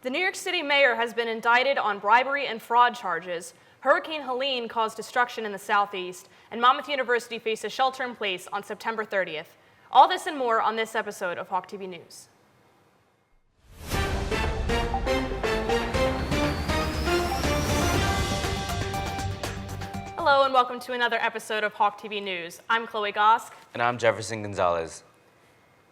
The New York City mayor has been indicted on bribery and fraud charges. Hurricane Helene caused destruction in the southeast, and Monmouth University faces shelter-in-place on September 30th. All this and more on this episode of Hawk TV News. Hello and welcome to another episode of Hawk TV News. I'm Chloe Gosk. And I'm Jefferson Gonzalez.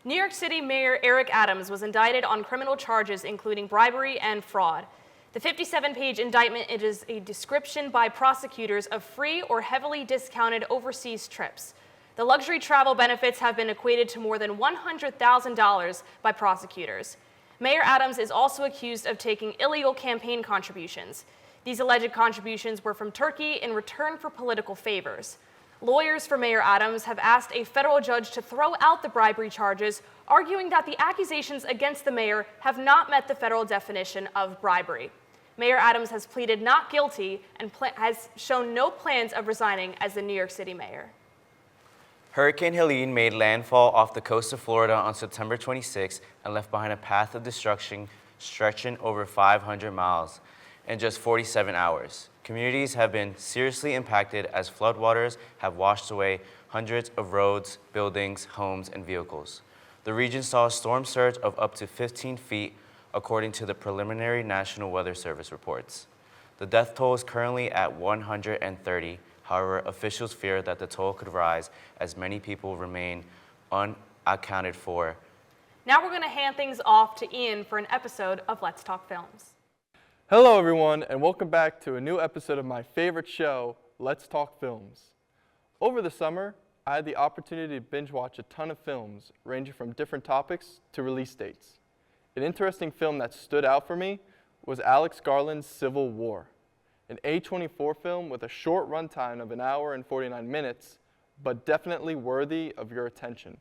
New York City Mayor Eric Adams was indicted on criminal charges including bribery and fraud. The 57-page indictment is a description by prosecutors of free or heavily discounted overseas trips. The luxury travel benefits have been equated to more than $100,000 by prosecutors. Mayor Adams is also accused of taking illegal campaign contributions. These alleged contributions were from Turkey in return for political favors. Lawyers for Mayor Adams have asked a federal judge to throw out the bribery charges, arguing that the accusations against the mayor have not met the federal definition of bribery. Mayor Adams has pleaded not guilty and has shown no plans of resigning as the New York City mayor. Hurricane Helene made landfall off the coast of Florida on September 26 and left behind a path of destruction stretching over 500 miles in just 47 hours. Communities have been seriously impacted as floodwaters have washed away hundreds of roads, buildings, homes, and vehicles. The region saw a storm surge of up to 15 feet, according to the preliminary National Weather Service reports. The death toll is currently at 130. However, officials fear that the toll could rise as many people remain unaccounted for. Now we're going to hand things off to Ian for an episode of Let's Talk Films. Hello everyone, and welcome back to a new episode of my favorite show, Let's Talk Films. Over the summer, I had the opportunity to binge watch a ton of films, ranging from different topics to release dates. An interesting film that stood out for me was Alex Garland's Civil War, an A24 film with a short runtime of 1 hour and 49 minutes, but definitely worthy of your attention.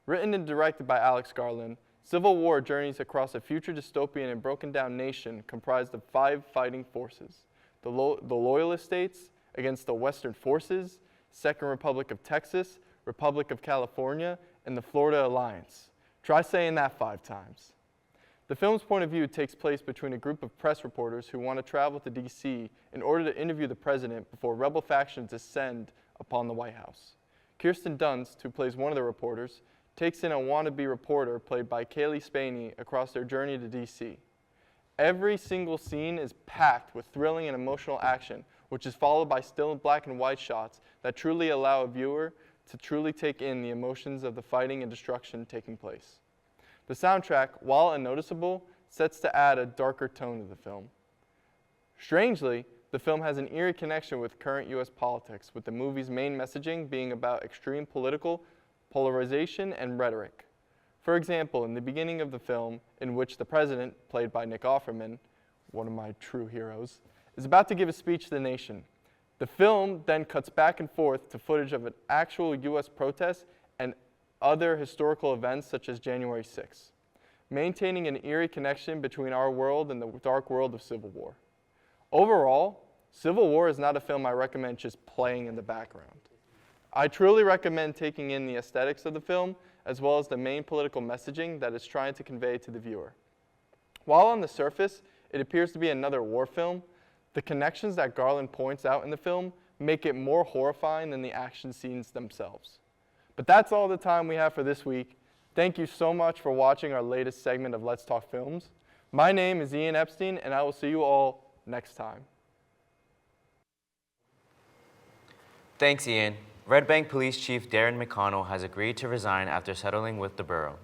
Written and directed by Alex Garland, Civil War journeys across a future dystopian and broken down nation comprised of 5 fighting forces: the Loyalist states against the Western forces, Second Republic of Texas, Republic of California, and the Florida Alliance. Try saying that 5 times. The film's point of view takes place between a group of press reporters who want to travel to D.C. in order to interview the president before rebel factions descend upon the White House. Kirsten Dunst, who plays one of the reporters, takes in a wannabe reporter played by Kaylee Spaney across their journey to D.C. Every single scene is packed with thrilling and emotional action, which is followed by still black and white shots that truly allow a viewer to truly take in the emotions of the fighting and destruction taking place. The soundtrack, while unnoticeable, sets to add a darker tone to the film. Strangely, the film has an eerie connection with current U.S. politics, with the movie's main messaging being about extreme political polarization and rhetoric. For example, in the beginning of the film, in which the president, played by Nick Offerman, one of my true heroes, is about to give a speech to the nation. The film then cuts back and forth to footage of an actual U.S. protest and other historical events such as January 6th, maintaining an eerie connection between our world and the dark world of Civil War. Overall, Civil War is not a film I recommend just playing in the background. I truly recommend taking in the aesthetics of the film, as well as the main political messaging that it's trying to convey to the viewer. While on the surface, it appears to be another war film, the connections that Garland points out in the film make it more horrifying than the action scenes themselves. But that's all the time we have for this week. Thank you so much for watching our latest segment of Let's Talk Films. My name is Ian Epstein, and I will see you all next time. Thanks, Ian. Red Bank Police Chief Darren McConnell has agreed to resign after settling with the borough.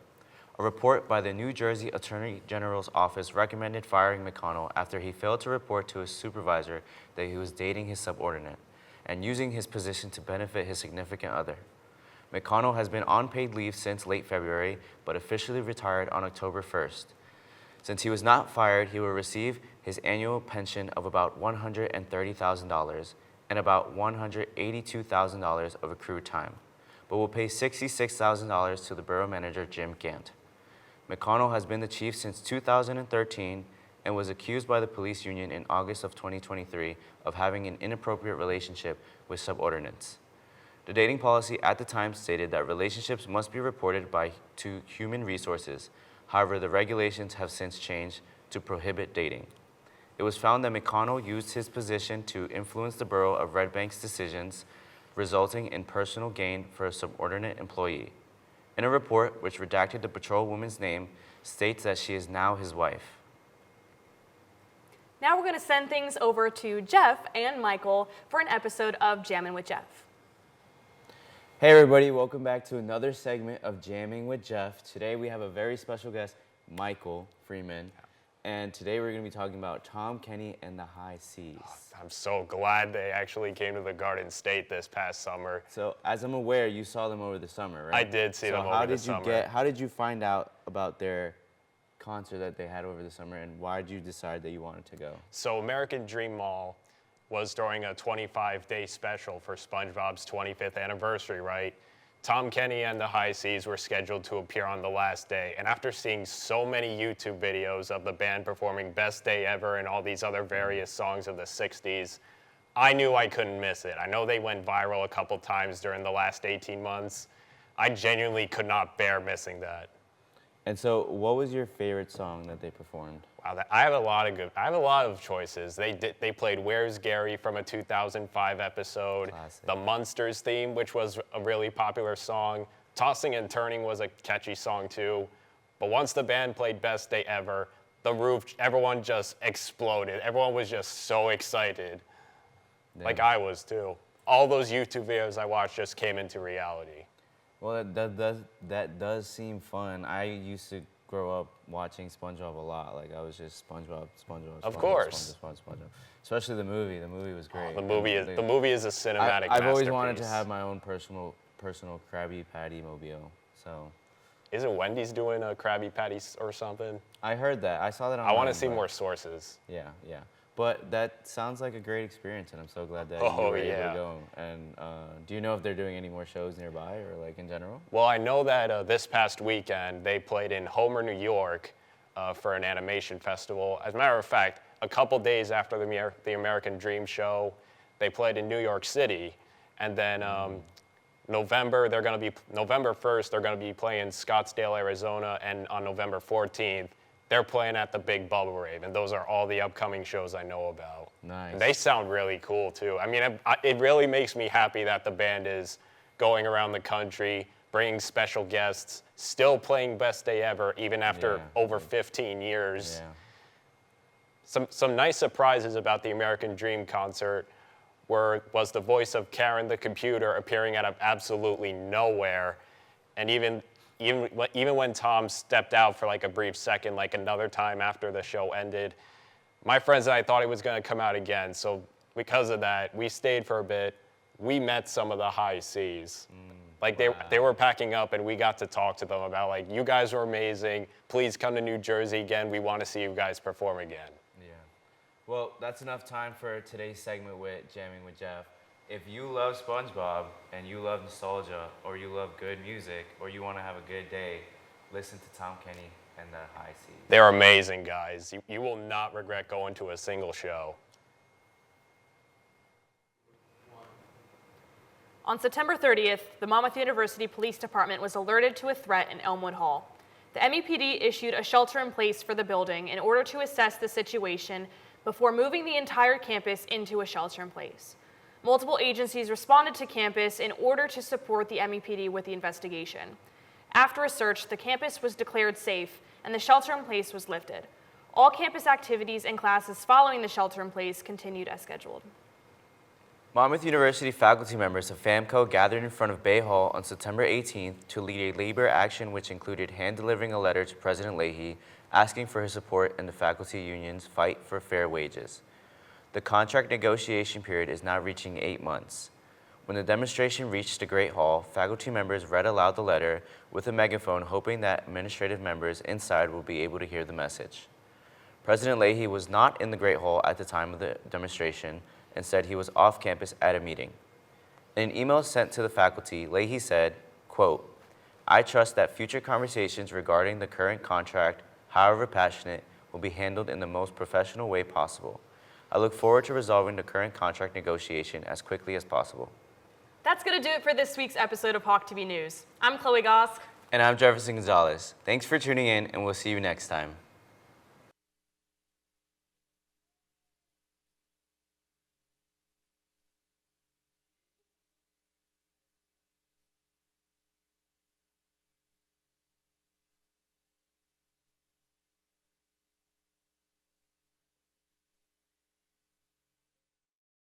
A report by the New Jersey Attorney General's office recommended firing McConnell after he failed to report to his supervisor that he was dating his subordinate and using his position to benefit his significant other. McConnell has been on paid leave since late February, but officially retired on October 1st. Since he was not fired, he will receive his annual pension of about $130,000 and about $182,000 of accrued time, but will pay $66,000 to the borough manager, Jim Gant. McConnell has been the chief since 2013 and was accused by the police union in August of 2023 of having an inappropriate relationship with subordinates. The dating policy at the time stated that relationships must be reported to Human Resources. However, the regulations have since changed to prohibit dating. It was found that McConnell used his position to influence the borough of Red Bank's decisions, resulting in personal gain for a subordinate employee. In a report which redacted the patrolwoman's name, states that she is now his wife. Now we're going to send things over to Jeff and Michael for an episode of Jammin' with Jeff. Hey everybody, welcome back to another segment of Jamming with Jeff. Today we have a very special guest, Michael Freeman. And today we're going to be talking about Tom Kenny and the High Seas. I'm so glad they actually came to the Garden State this past summer. So, as I'm aware, you saw them over the summer, right? I did see them over the summer. How did you find out about their concert that they had over the summer, and why did you decide that you wanted to go? So American Dream Mall was during a 25-day special for SpongeBob's 25th anniversary, right? Tom Kenny and the High Seas were scheduled to appear on the last day, and after seeing so many YouTube videos of the band performing Best Day Ever and all these other various songs of the 60s, I knew I couldn't miss it. I know they went viral a couple times during the last 18 months. I genuinely could not bear missing that. And so, what was your favorite song that they performed? Wow, I have a lot of choices. They played "Where's Gary" from a 2005 episode. Classic. The Munsters theme, which was a really popular song. "Tossing and Turning" was a catchy song too. But once the band played "Best Day Ever," the roof, everyone just exploded. Everyone was just so excited, like I was too. All those YouTube videos I watched just came into reality. Well, that does seem fun. I used to grow up watching SpongeBob a lot. Like, I was just SpongeBob. Of course. SpongeBob. Especially the movie. The movie was great. The movie is a cinematic I've always masterpiece. wanted to have my own personal Krabby Patty mobile. So Isn't Wendy's doing a Krabby Patty or something? I heard that. I saw that on. I want to see more sources. Yeah. But that sounds like a great experience, and I'm so glad that you Oh, were able yeah. to go. And do you know if they're doing any more shows nearby, or like in general? Well, I know that this past weekend they played in Homer, New York for an animation festival. As a matter of fact, a couple days after the American Dream show, they played in New York City. And then November 1st, they're going to be playing Scottsdale, Arizona. And on November 14th, they're playing at the Big Bubble Rave. And those are all the upcoming shows I know about. Nice. And they sound really cool, too. I mean, it really makes me happy that the band is going around the country, bringing special guests, still playing Best Day Ever, even after over 15 years. Yeah. Some nice surprises about the American Dream concert was the voice of Karen the computer appearing out of absolutely nowhere. And even when Tom stepped out for like a brief second, like another time after the show ended, my friends and I thought he was going to come out again. So because of that, we stayed for a bit. We met some of the High Seas. Like they were packing up, and we got to talk to them about, like, you guys are amazing. Please come to New Jersey again. We want to see you guys perform again. Yeah. Well, that's enough time for today's segment with Jamming with Jeff. If you love SpongeBob and you love nostalgia, or you love good music, or you want to have a good day, listen to Tom Kenny and the High Seas. They're amazing, guys. You will not regret going to a single show. On September 30th, the Monmouth University Police Department was alerted to a threat in Elmwood Hall. The MEPD issued a shelter-in-place for the building in order to assess the situation before moving the entire campus into a shelter-in-place. Multiple agencies responded to campus in order to support the MEPD with the investigation. After a search, the campus was declared safe and the shelter-in-place was lifted. All campus activities and classes following the shelter-in-place continued as scheduled. Monmouth University faculty members of FAMCO gathered in front of Bay Hall on September 18th to lead a labor action which included hand-delivering a letter to President Leahy asking for his support in the faculty union's fight for fair wages. The contract negotiation period is now reaching 8 months. When the demonstration reached the Great Hall, faculty members read aloud the letter with a megaphone, hoping that administrative members inside will be able to hear the message. President Leahy was not in the Great Hall at the time of the demonstration and said he was off campus at a meeting. In an email sent to the faculty, Leahy said, quote, "I trust that future conversations regarding the current contract, however passionate, will be handled in the most professional way possible. I look forward to resolving the current contract negotiation as quickly as possible." That's going to do it for this week's episode of Hawk TV News. I'm Chloe Gosk. And I'm Jefferson Gonzalez. Thanks for tuning in, and we'll see you next time.